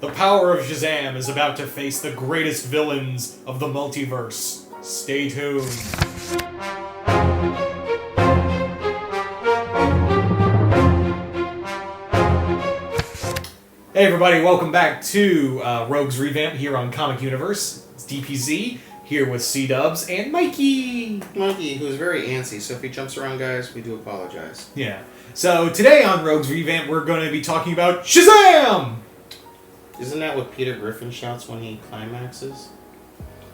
The power of Shazam is about to face the greatest villains of the multiverse. Stay tuned. Hey everybody, welcome back to Rogues Revamp here on Comic YOUniverse. It's DPZ, here with C-Dubs and Mikey! Mikey, who's very antsy, so if he jumps around, guys, we do apologize. Yeah. So today on Rogues Revamp, we're going to be talking about Shazam! Isn't that what Peter Griffin shouts when he climaxes?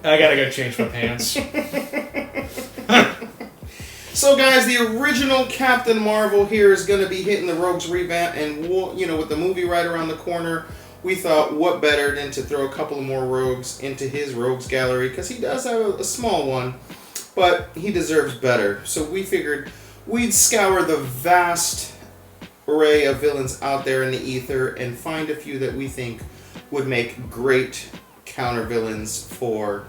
I gotta go change my pants. So guys, the original Captain Marvel here is going to be hitting the Rogues Revamp, and with the movie right around the corner, we thought what better than to throw a couple of more rogues into his Rogues Gallery, because he does have a small one, but he deserves better. So we figured we'd scour the vast array of villains out there in the ether and find a few that we think would make great counter villains for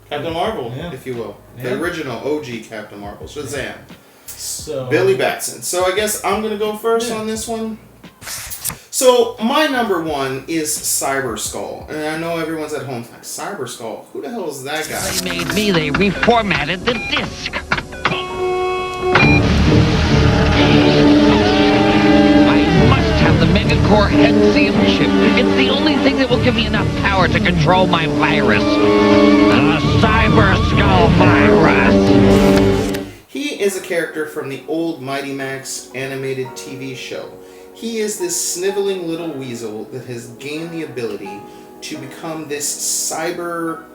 Captain Marvel, if you will. The original OG Captain Marvel, Shazam. So BillyBatson. So I guess I'm going to go first on this one. So my number one is Cyber Skull. And I know everyone's at home like, Cyber Skull? Who the hell is that guy? They made me, they reformatted the disc. I must have the Megacore Hexium chip. It's the only thing that will give me enough power to control my virus. The Cyber Skull virus. He is a character from the old Mighty Max animated TV show. He is this sniveling little weasel that has gained the ability to become this cyber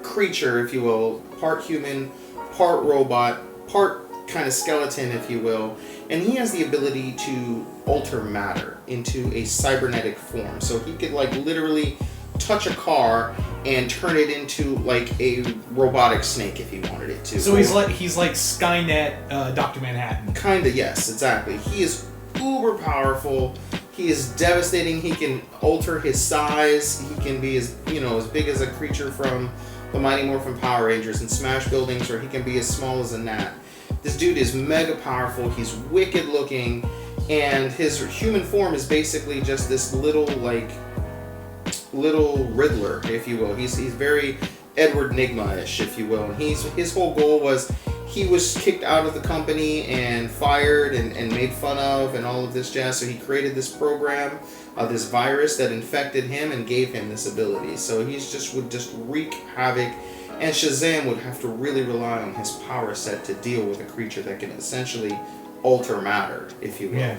creature, if you will, part human, part robot, part kind of skeleton, if you will, and he has the ability to alter matter into a cybernetic form. So he could literally touch a car and turn it into like a robotic snake if he wanted it to. So he's like Skynet, Dr. Manhattan. Kinda, yes, exactly. He is uber powerful. He is devastating. He can alter his size. He can be as big as a creature from the Mighty Morphin Power Rangers and smash buildings, or he can be as small as a gnat. This dude is mega powerful. He's wicked looking, and his human form is basically just this little Riddler, if you will. He's very Edward Nygma-ish, if you will. And his whole goal was he was kicked out of the company and fired and made fun of and all of this jazz. So he created this program, this virus that infected him and gave him this ability. So he would just wreak havoc. And Shazam would have to really rely on his power set to deal with a creature that can essentially alter matter, if you will. Yeah.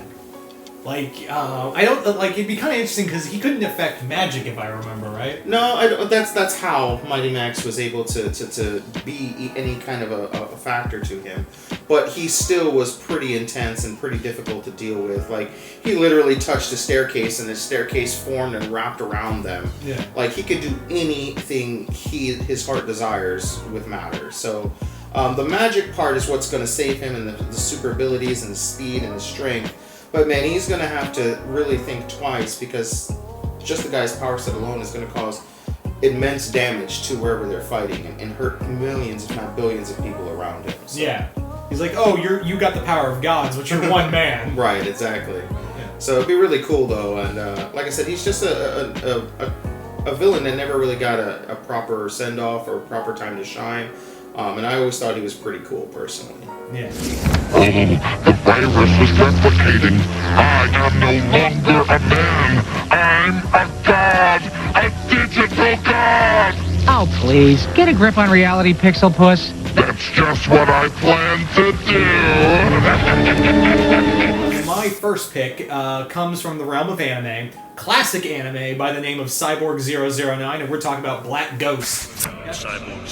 It'd be kind of interesting because he couldn't affect magic, if I remember right. No, that's how Mighty Max was able to be any kind of a factor to him. But he still was pretty intense and pretty difficult to deal with. Like, he literally touched a staircase and the staircase formed and wrapped around them. Yeah. Like, he could do anything his heart desires with matter. So the magic part is what's going to save him, and the super abilities and the speed and the strength. But man, he's going to have to really think twice, because just the guy's power set alone is going to cause immense damage to wherever they're fighting and hurt millions, if not billions, of people around him. So. Yeah. He's like, oh, you got the power of gods, but you're one man. Right, exactly. Yeah. So it'd be really cool, though. And like I said, he's just a villain that never really got a proper send-off or proper time to shine. And I always thought he was pretty cool, personally. Yeah. Oh, the virus is replicating. I am no longer a man. I'm a god. A digital god. Oh, please, get a grip on reality, Pixel Puss. That's just what I plan to do. My first pick comes from the realm of anime, classic anime by the name of Cyborg 009, and we're talking about Black Ghost. Cyborg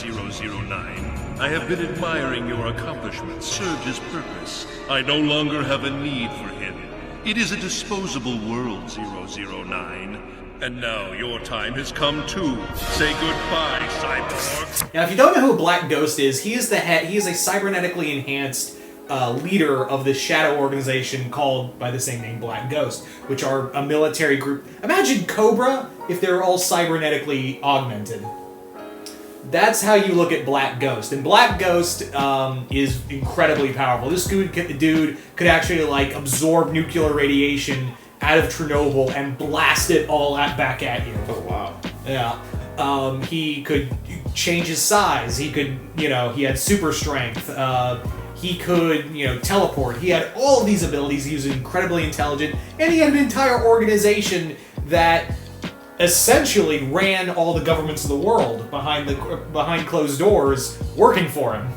009. I have been admiring your accomplishments. Served his purpose. I no longer have a need for him. It is a disposable world, 009. And now your time has come too. Say goodbye, Cyborg. Now, if you don't know who Black Ghost is, he is a cybernetically enhanced leader of the shadow organization called by the same name, Black Ghost, which are a military group. Imagine Cobra if they're all cybernetically augmented. That's how you look at Black Ghost. And Black Ghost is incredibly powerful. This dude could actually absorb nuclear radiation out of Chernobyl and blast it all back at you. Oh, wow. Yeah. He could change his size. He could, he had super strength. He could, teleport. He had all of these abilities. He was incredibly intelligent. And he had an entire organization that essentially ran all the governments of the world behind closed doors working for him.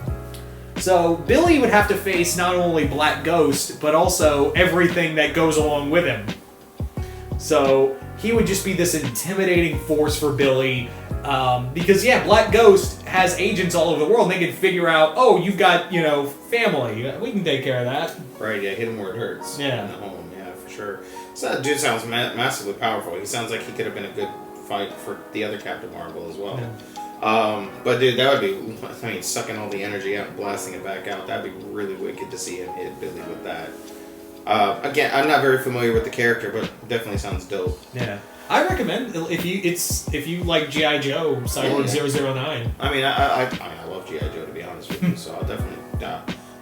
So Billy would have to face not only Black Ghost, but also everything that goes along with him. So he would just be this intimidating force for Billy, because Black Ghost has agents all over the world, and they can figure out, oh, you've got, family, we can take care of that. Right, yeah, hit him where it hurts. Yeah. In the home, yeah, for sure. So that dude sounds massively powerful. He sounds like he could have been a good fight for the other Captain Marvel as well. Yeah. But dude, that would be, sucking all the energy out and blasting it back out, that'd be really wicked to see him hit Billy with that. Again, I'm not very familiar with the character, but definitely sounds dope. Yeah. I recommend if you like G.I. Joe, Cyborg 009. I mean, I love G.I. Joe, to be honest with you, so I'll definitely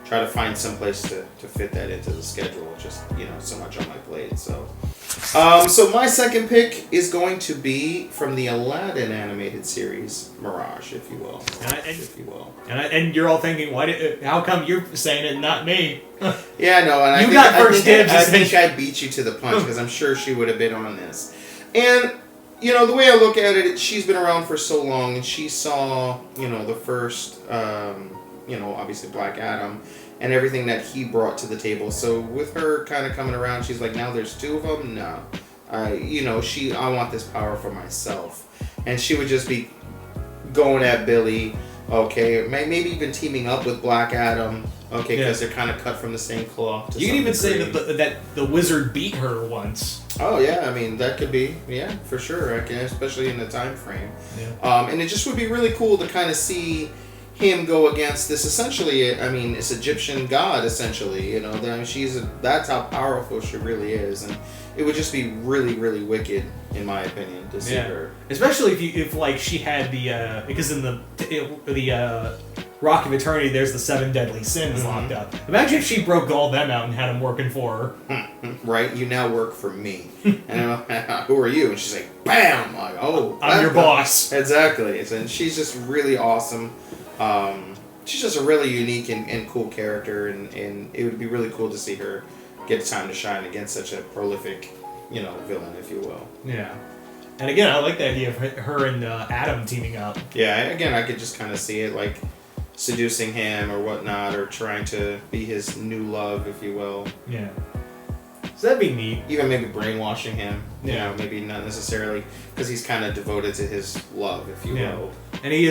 try to find some place to fit that into the schedule. Just, so much on my plate, so. So my second pick is going to be from the Aladdin animated series, Mirage, if you will. And you're all thinking, how come you're saying it and not me? Yeah, no, and I think I beat you to the punch, because I'm sure she would have been on this. And, the way I look at it, she's been around for so long, and she saw, the first, obviously Black Adam, and everything that he brought to the table. So with her kind of coming around, she's like, now there's two of them? No. I want this power for myself. And she would just be going at Billy, okay, maybe even teaming up with Black Adam, okay, because they're kind of cut from the same cloth. You can even say that the wizard beat her once. Oh yeah, I mean that could be, for sure. Especially in the time frame. Yeah. And it just would be really cool to kind of see him go against this essentially. I mean, this Egyptian god essentially. That's how powerful she really is, and it would just be really, really wicked, in my opinion, to see her. Especially if she had the because in the Rock of Eternity, there's the 7 deadly sins locked up. Imagine if she broke all them out and had them working for her. Right? You now work for me. And who are you? And she's like, bam! I'm like, oh. I'm your boss. Exactly. And she's just really awesome. She's just a really unique and cool character, and it would be really cool to see her get time to shine against such a prolific, villain, if you will. Yeah. And again, I like the idea of her and Adam teaming up. Yeah, again, I could just kind of see it like seducing him or whatnot, or trying to be his new love, if you will. Yeah. So that'd be neat. Even maybe brainwashing him. Maybe not necessarily, because he's kind of devoted to his love, if you will. And he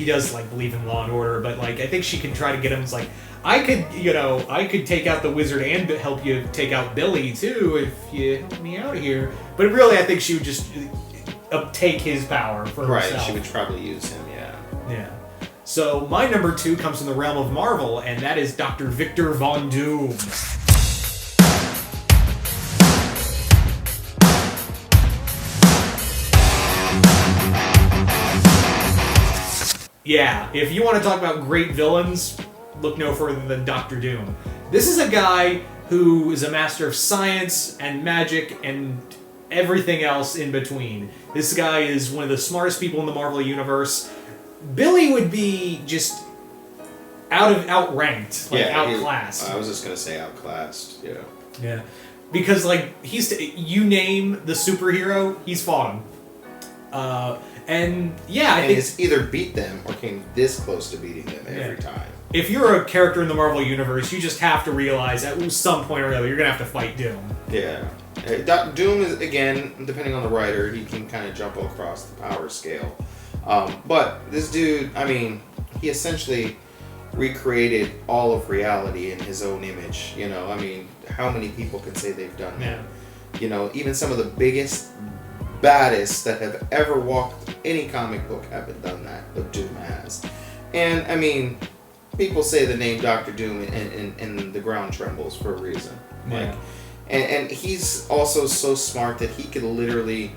does believe in law and order, but I think she can try to get him. It's like, I could take out the wizard and help you take out Billy too if you help me out here. But really, I think she would just take his power for herself. Right, she would probably use him. Yeah. So my number 2 comes from the realm of Marvel, and that is Dr. Victor Von Doom. Yeah, if you want to talk about great villains, look no further than Dr. Doom. This is a guy who is a master of science and magic and everything else in between. This guy is one of the smartest people in the Marvel Universe. Billy would be just outranked, outclassed. I was just gonna say outclassed. Yeah, because you name the superhero, he's fought him. I think he's either beat them or came this close to beating them every time. If you're a character in the Marvel Universe, you just have to realize at some point or another you're gonna have to fight Doom. Yeah. Doom is, again, depending on the writer, he can kind of jump across the power scale. But this dude, he essentially recreated all of reality in his own image. How many people can say they've done that? Even some of the biggest, baddest that have ever walked any comic book haven't done that, but Doom has. And, people say the name Dr. Doom and the ground trembles for a reason. And he's also so smart that he could literally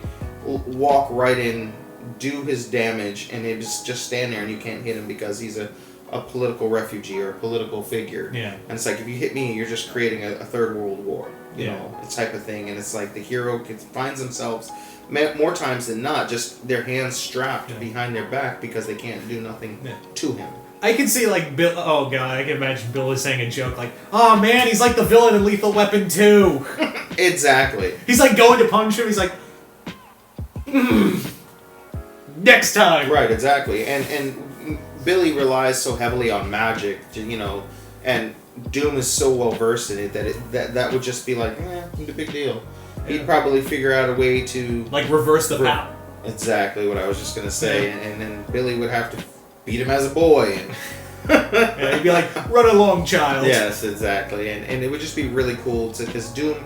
walk right in, do his damage, and it just stand there and you can't hit him because he's a a political refugee or a political figure. Yeah. And it's like, if you hit me, you're just creating a third world war, you Yeah. know, type of thing. And it's like the hero finds themselves, more times than not, just their hands strapped behind their back because they can't do nothing to him. I can see, like, Bill... Oh, God, I can imagine Bill is saying a joke like, oh, man, he's like the villain in Lethal Weapon 2. Exactly. He's, like, going to punch him. He's like, next time. Right, exactly. And Billy relies so heavily on magic, you know, and Doom is so well versed in it that would just be like, no big deal. He'd probably figure out a way to... Like, reverse the power. Exactly what I was just going to say. Yeah. And then Billy would have to beat him as a boy. And yeah, he'd be like, run along, child. Yes, exactly. And it would just be really cool because Doom,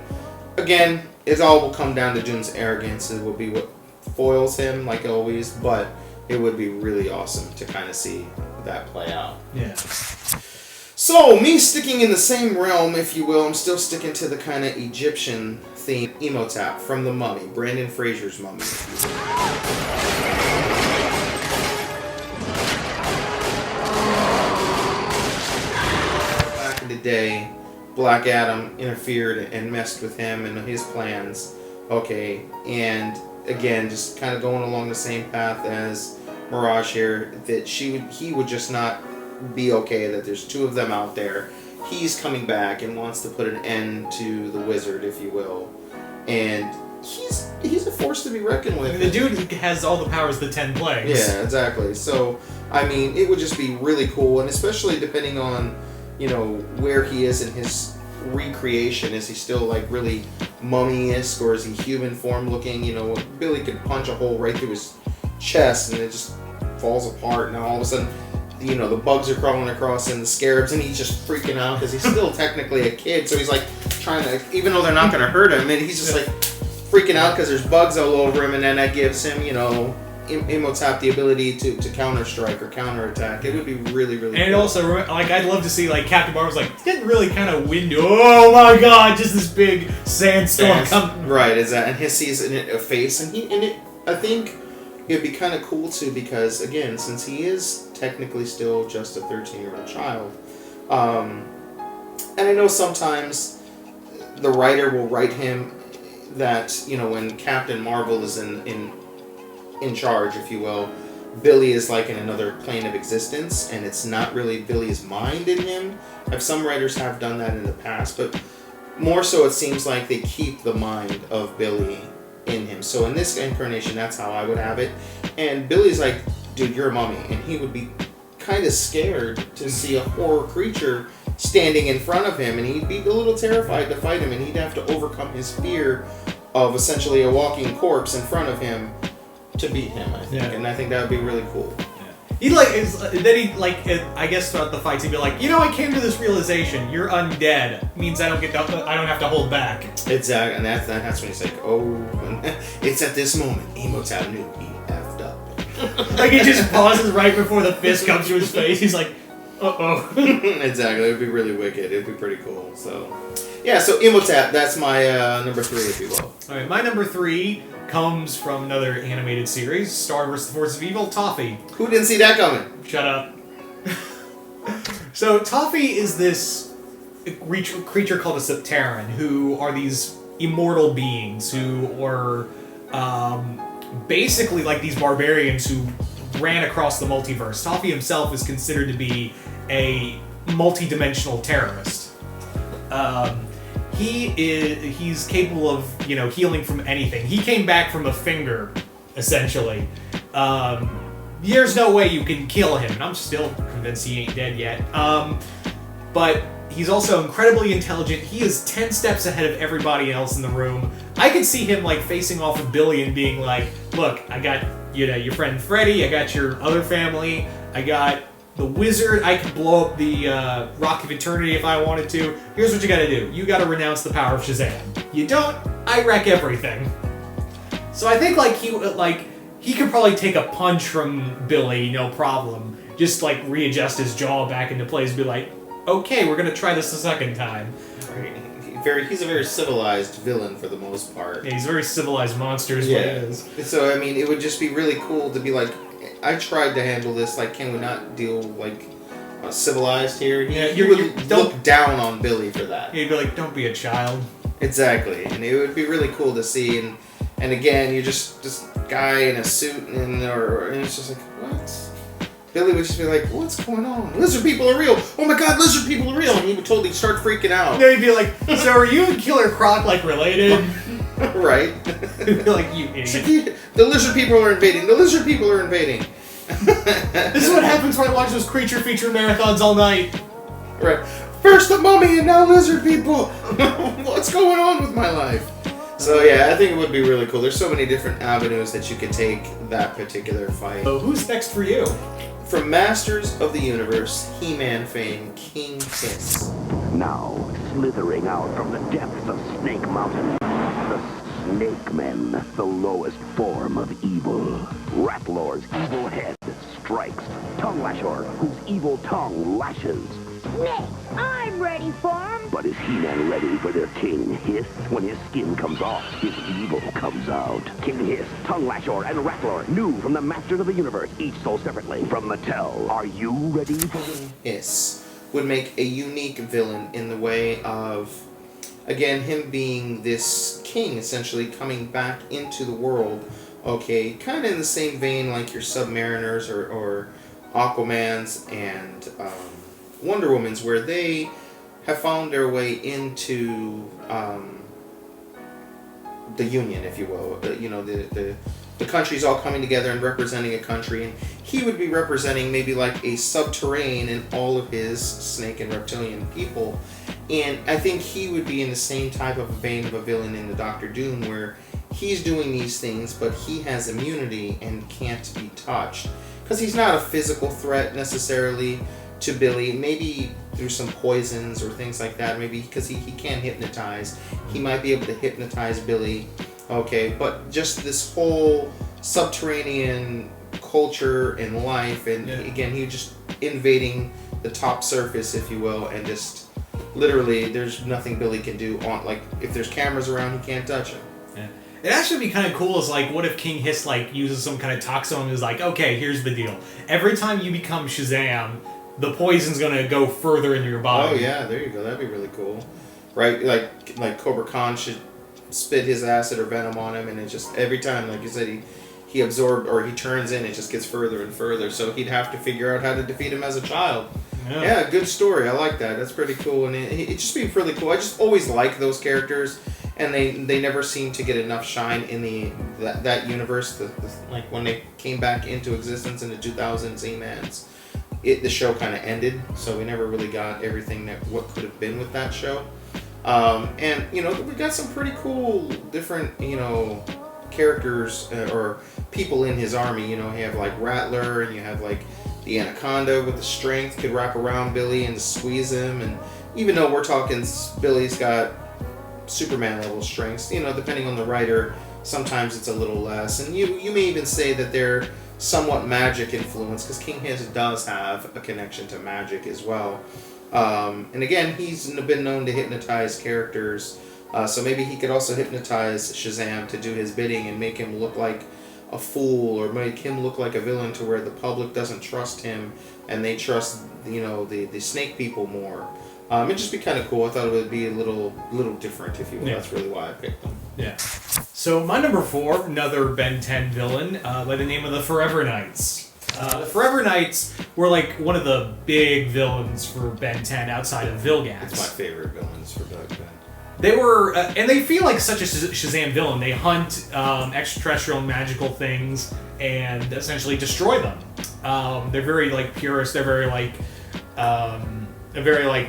again, it all will come down to Doom's arrogance. It will be what foils him, like always, but it would be really awesome to kind of see that play out. Yeah. So, me sticking in the same realm, if you will, I'm still sticking to the kind of Egyptian theme. Emotap from The Mummy, Brandon Fraser's Mummy. Back in the day, Black Adam interfered and messed with him and his plans. Okay, and again, just kind of going along the same path as Mirage here, that he would just not be okay that there's two of them out there. He's coming back and wants to put an end to the wizard, if you will, and he's a force to be reckoned with. I mean, the dude has all the powers the 10 plagues. Yeah, exactly. So, I mean, it would just be really cool, and especially depending on, you know, where he is in his recreation. Is he still like really mummy-esque, or is he human form looking? You know, Billy could punch a hole right through his chest and it just falls apart. Now all of a sudden, you know, the bugs are crawling across and the scarabs, and he's just freaking out because he's still technically a kid. So he's like trying to, even though they're not going to hurt him, and he's just like freaking out because there's bugs all over him, and then that gives him, you know, Emotap the ability to counter strike or counter attack. It would be really, really. And cool. also, like, I'd love to see like Captain Marvel's like, it's getting really kind of windy. Oh my God, just this big sandstorm coming. Right, is that, and he sees a face, and I think it'd be kind of cool too, because again, since he is technically still just a 13-year-old child, and I know sometimes the writer will write him that, you know, when Captain Marvel is in charge, if you will, Billy is like in another plane of existence, and it's not really Billy's mind in him. Some writers have done that in the past, but more so it seems like they keep the mind of Billy in him. So in this incarnation, that's how I would have it. And Billy's like, dude, you're a mummy, and he would be kind of scared to see a horror creature standing in front of him, and he'd be a little terrified to fight him, and he'd have to overcome his fear of essentially a walking corpse in front of him to beat him, I think. And I think that would be really cool. He like is then he like I guess throughout the fights he'd be like, you know, I came to this realization: you're undead. Means I don't have to hold back. Exactly, and that's when he's like, oh, it's at this moment Emotap knew he effed up. Like he just pauses right before the fist comes to his face. He's like, uh-oh. Exactly, it would be really wicked. It'd be pretty cool. So, yeah, so Emotap, that's my number 3, if you will. All right, my number 3 comes from another animated series, Star vs. the Forces of Evil, Toffee. Who didn't see that coming? Shut up. So Toffee is this creature called a Septeran, who are these immortal beings who are basically like these barbarians who ran across the multiverse. Toffee himself is considered to be a multi-dimensional terrorist. He's capable of, you know, healing from anything. He came back from a finger, essentially. There's no way you can kill him, and I'm still convinced he ain't dead yet. But he's also incredibly intelligent. He is 10 steps ahead of everybody else in the room. I could see him, like, facing off with Billy and being like, look, I got, you know, your friend Freddy, I got your other family, I got the wizard, I could blow up the Rock of Eternity if I wanted to. Here's what you gotta do. You gotta renounce the power of Shazam. You don't, I wreck everything. So I think, like, he could probably take a punch from Billy, no problem. Just, like, readjust his jaw back into place and be like, okay, we're gonna try this a second time. He's a very civilized villain for the most part. Yeah, he's a very civilized monster is what it is. So, I mean, it would just be really cool to be like, I tried to handle this, like, can we not deal, like, civilized here. He you would look down on Billy for that. He'd be like, "Don't be a child." Exactly, and it would be really cool to see. And again, you're just this guy in a suit, and it's just like, what? Billy would just be like, what's going on? Lizard people are real. Oh my god, lizard people are real. And he would totally start freaking out. Yeah, he'd be like, so are you and Killer Croc like related? Right. He'd be like, you idiot. The lizard people are invading. The lizard people are invading. This is what happens when I watch those creature feature marathons all night. Right. First the mummy and now lizard people. What's going on with my life? So yeah, I think it would be really cool. There's so many different avenues that you could take that particular fight. So who's next for you? From Masters of the Universe, He-Man fame, King Hiss. Now, slithering out from the depths of Snake Mountain, the Snake Men, the lowest form of evil. Ratlor's evil head strikes Tongue Lasher, whose evil tongue lashes. Snake, I'm ready for him. But is He-Man ready for their King Hiss? When his skin comes off, his evil comes out. King Hiss, Tongue Lasher, and Ratlor, new from the Masters of the Universe, each sold separately from Mattel. Are you ready for King Hiss would make a unique villain in the way of, again, him being this king, essentially coming back into the world, okay, kind of in the same vein like your Submariners or Aquamans and Wonder Woman's, where they have found their way into the Union, if you will. The countries all coming together and representing a country, and he would be representing maybe like a subterranean in all of his snake and reptilian people. And I think he would be in the same type of vein of a villain in the Doctor Doom, where he's doing these things, but he has immunity and can't be touched. Because he's not a physical threat necessarily to Billy, maybe through some poisons or things like that, maybe because he can hypnotize. He might be able to hypnotize Billy, okay, but just this whole subterranean culture and life, and again, he just invading the top surface, if you will, and just literally there's nothing Billy can do on, like, if there's cameras around, he can't touch him. Yeah. It actually be kind of cool is like, what if King Hiss like uses some kind of toxin and is like, okay, here's the deal. Every time you become Shazam, the poison's gonna go further into your body. Oh yeah, there you go. That'd be really cool, right? Like Cobra Khan should spit his acid or venom on him, and it just every time, like you said, he absorbed or he turns in, it just gets further and further. So he'd have to figure out how to defeat him as a child. Yeah, good story. I like that. That's pretty cool, and it just be really cool. I just always like those characters, and they never seem to get enough shine in that universe. Like when they came back into existence in the 2000s, E-Mans. The show kind of ended, so we never really got everything what could have been with that show. And we got some pretty cool different characters or people in his army. You have like Rattler, and you have like the Anaconda with the strength, could wrap around Billy and squeeze him. And even though we're talking Billy's got Superman level strengths, depending on the writer, sometimes it's a little less. And you may even say that they're somewhat magic influence, because King Hiss does have a connection to magic as well. And again, he's been known to hypnotize characters, so maybe he could also hypnotize Shazam to do his bidding and make him look like a fool, or make him look like a villain to where the public doesn't trust him and they trust the snake people more. It'd just be kind of cool. I thought it would be a little different, if you will. Yeah. That's really why I picked them. Yeah. So my number 4, another Ben 10 villain by the name of the Forever Knights. The Forever Knights were like one of the big villains for Ben 10 outside of Vilgax. It's my favorite villains for Ben. They were, and they feel like such a Shazam villain. They hunt extraterrestrial and magical things and essentially destroy them. They're very like purist. They're very like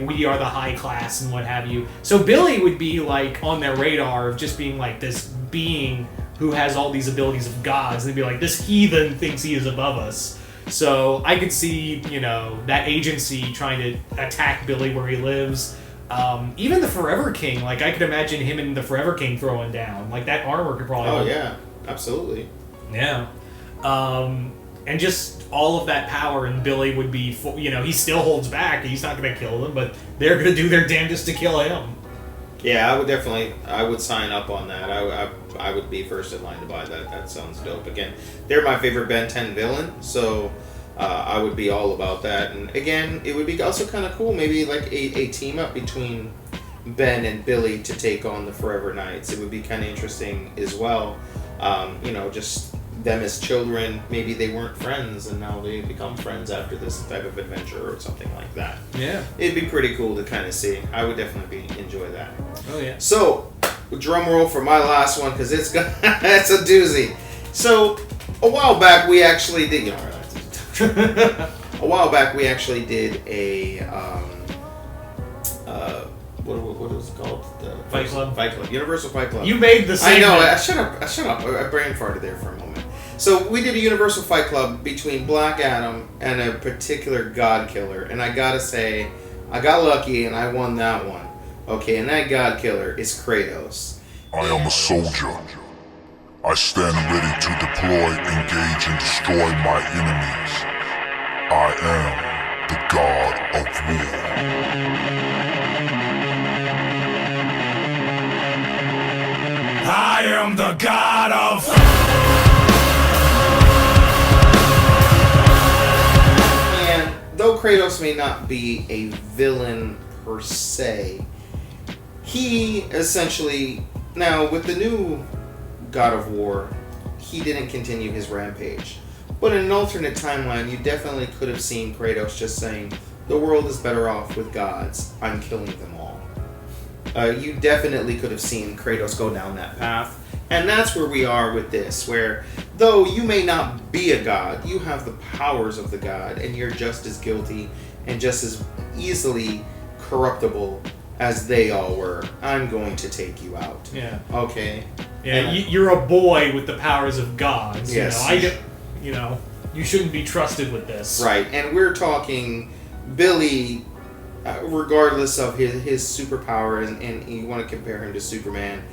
we are the high class and what have you. So Billy would be like on their radar of just being like this being who has all these abilities of gods, and they'd be like, this heathen thinks he is above us. So I could see, that agency trying to attack Billy where he lives. Even the Forever King, like I could imagine him and the Forever King throwing down. Like that armor could probably. Oh yeah, absolutely. Yeah. And just all of that power, and Billy would be, he still holds back. He's not going to kill them, but they're going to do their damnedest to kill him. Yeah, I would sign up on that. I would be first in line to buy that. That sounds dope. Again, they're my favorite Ben 10 villain, so I would be all about that. And again, it would be also kind of cool, maybe like a team up between Ben and Billy to take on the Forever Knights. It would be kind of interesting as well. Just them as children, maybe they weren't friends and now they become friends after this type of adventure or something like that. Yeah. It'd be pretty cool to kind of see. I would definitely enjoy that. Oh, yeah. So, drum roll for my last one, because it's it's a doozy. So, a while back we actually did, a what is it called? Fight Club. Fight Club. Universal Fight Club. You made the same. I know. I shut up. I brain farted there for a moment. So we did a Universal Fight Club between Black Adam and a particular God Killer, and I gotta say, I got lucky and I won that one. Okay, and that God Killer is Kratos. I am a soldier. I stand ready to deploy, engage, and destroy my enemies. I am the God of War. I am the god of... And though Kratos may not be a villain per se, he essentially... Now, with the new God of War, he didn't continue his rampage. But in an alternate timeline, you definitely could have seen Kratos just saying, the world is better off with gods. I'm killing them all. You definitely could have seen Kratos go down that path. And that's where we are with this, where though you may not be a god, you have the powers of the god, and you're just as guilty and just as easily corruptible as they all were. I'm going to take you out. Yeah. Okay. Yeah, you're a boy with the powers of gods. Yes. You shouldn't be trusted with this. Right, and we're talking Billy, regardless of his superpower, and you want to compare him to Superman,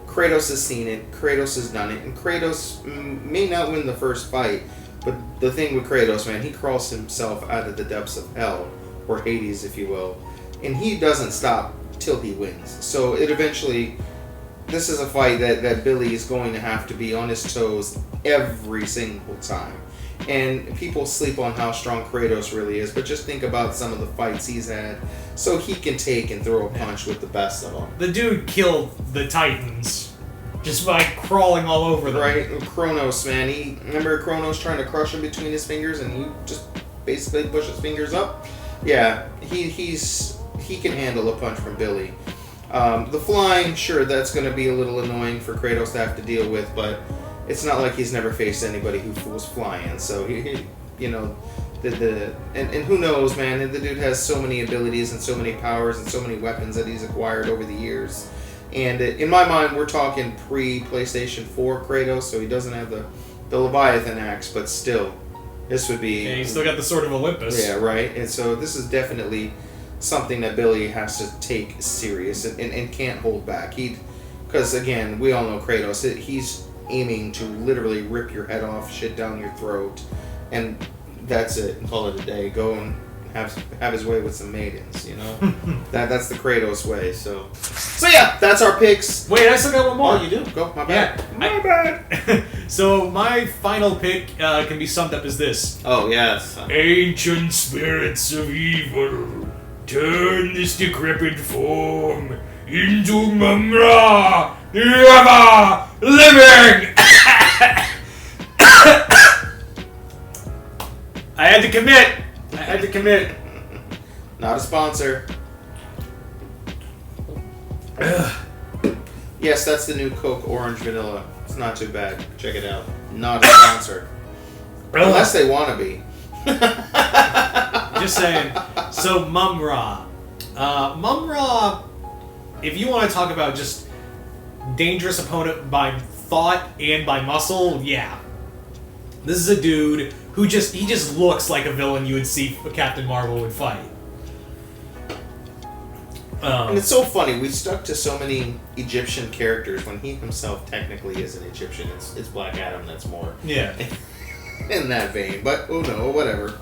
Kratos has seen it, Kratos has done it, and Kratos may not win the first fight, but the thing with Kratos, man, he crawls himself out of the depths of hell, or Hades, if you will, and he doesn't stop till he wins. So it eventually... This is a fight that Billy is going to have to be on his toes every single time. And people sleep on how strong Kratos really is, but just think about some of the fights he's had so he can take and throw a punch with the best of them. The dude killed the Titans just by crawling all over them. Right? Kronos, man. Remember Kronos trying to crush him between his fingers and he just basically push his fingers up? Yeah, he can handle a punch from Billy. The flying, sure, that's going to be a little annoying for Kratos to have to deal with, but it's not like he's never faced anybody who was flying. So and who knows, man? The dude has so many abilities and so many powers and so many weapons that he's acquired over the years. And in my mind, we're talking pre-PlayStation 4 Kratos, so he doesn't have the Leviathan axe, but still, this would be... Yeah, he's still got the Sword of Olympus. Yeah, right. And so this is definitely something that Billy has to take serious and can't hold back. Because again, we all know Kratos. He's aiming to literally rip your head off, shit down your throat, and that's it. Call it a day. Go and have his way with some maidens. That's the Kratos way. So yeah, that's our picks. Wait, I still got one more. Oh, you do? Go. My bad. Yeah, my bad. So my final pick can be summed up as this. Oh yes. Ancient spirits of evil, turn this decrepit form into Mumra, the ever living! I had to commit. Not a sponsor. Yes, that's the new Coke Orange Vanilla. It's not too bad. Check it out. Not a sponsor. Unless they want to be. Just saying. So, Mumra. Mumra, if you want to talk about just dangerous opponent by thought and by muscle, yeah. This is a dude who just looks like a villain you would see Captain Marvel would fight. And it's so funny, we stuck to so many Egyptian characters when he himself technically is an Egyptian. It's Black Adam that's more in that vein. But, oh no, whatever.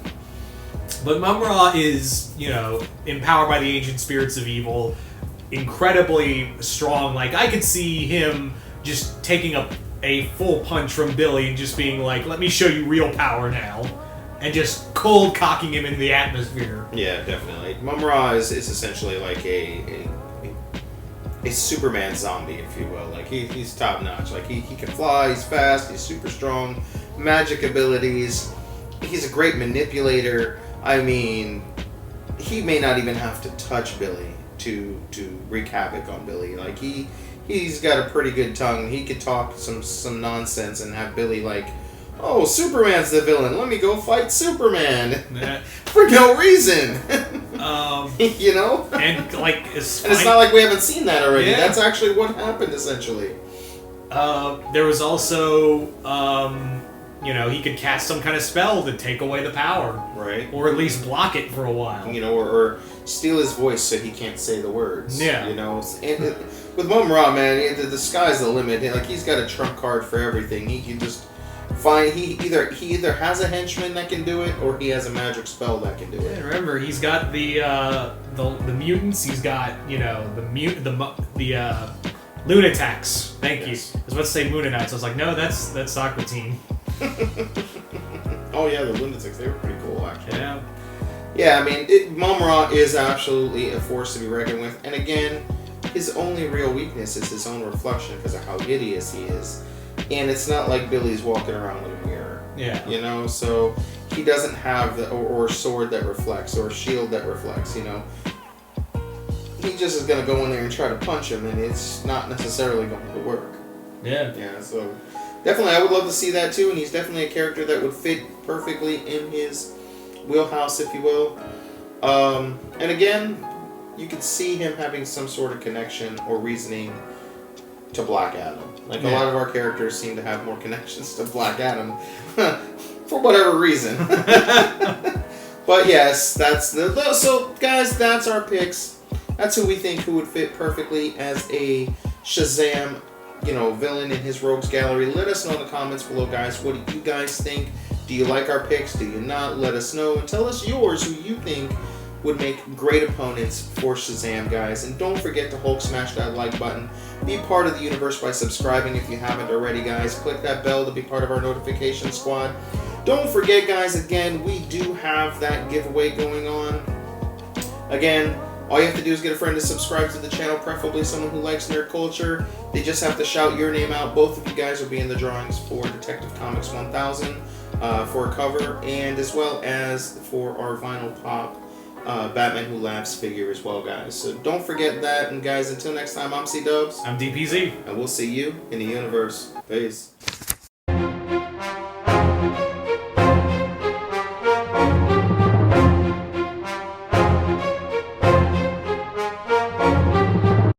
But Mumra is, empowered by the ancient spirits of evil, incredibly strong. Like, I could see him just taking a full punch from Billy and just being like, let me show you real power now. and just cold cocking him in the atmosphere. Yeah, definitely. Mum-Ra is essentially like a Superman zombie, if you will. Like he's top notch. Like he can fly, he's fast, he's super strong, magic abilities. He's a great manipulator. I mean, he may not even have to touch Billy to wreak havoc on Billy. Like he's got a pretty good tongue. He could talk some nonsense and have Billy like, oh, Superman's the villain. Let me go fight Superman for no reason. You know, and like it's not like we haven't seen that already. Yeah. That's actually what happened essentially. There was also, you know, he could cast some kind of spell to take away the power, right? Or at least block it for a while. You know, or steal his voice so he can't say the words. Yeah, you know, and with Mum-Ra, man, the sky's the limit. Like he's got a trump card for everything. He can just find he either has a henchman that can do it or he has a magic spell that can do it. Yeah, remember he's got the mutants. He's got, you know, the Lunatics. Thank you. I was about to say Moonanites. I was like, no, that's Aqua Teen. Oh yeah, the Lunatics. They were pretty cool actually. Yeah. Yeah, I mean, Mum-Ra is absolutely a force to be reckoned with, and again, his only real weakness is his own reflection because of how hideous he is. And it's not like Billy's walking around with a mirror. Yeah. You know, so he doesn't have or sword that reflects or shield that reflects, you know. He just is going to go in there and try to punch him, and it's not necessarily going to work. Yeah. Yeah, so definitely I would love to see that too, and he's definitely a character that would fit perfectly in his wheelhouse, if you will. And again, you could see him having some sort of connection or reasoning to Black Adam. Like a lot of our characters seem to have more connections to Black Adam for whatever reason. But yes, that's so guys, that's our picks. That's who we think who would fit perfectly as a Shazam, you know, villain in his Rogues Gallery. Let us know in the comments below, guys. What do you guys think? Do you like our picks? Do you not? Let us know and tell us yours, who you think would make great opponents for Shazam, guys. And don't forget to Hulk smash that like button. Be part of the universe by subscribing if you haven't already, guys. Click that bell to be part of our notification squad. Don't forget, guys, again, we do have that giveaway going on. Again, all you have to do is get a friend to subscribe to the channel, preferably someone who likes nerd culture. They just have to shout your name out. Both of you guys will be in the drawings for Detective Comics 1000 for a cover, and as well as for our Vinyl Pop Batman Who Laughs figure as well, guys. So don't forget that. And guys, until next time, I'm C-Dubs. I'm DPZ. And we'll see you in the universe. Peace.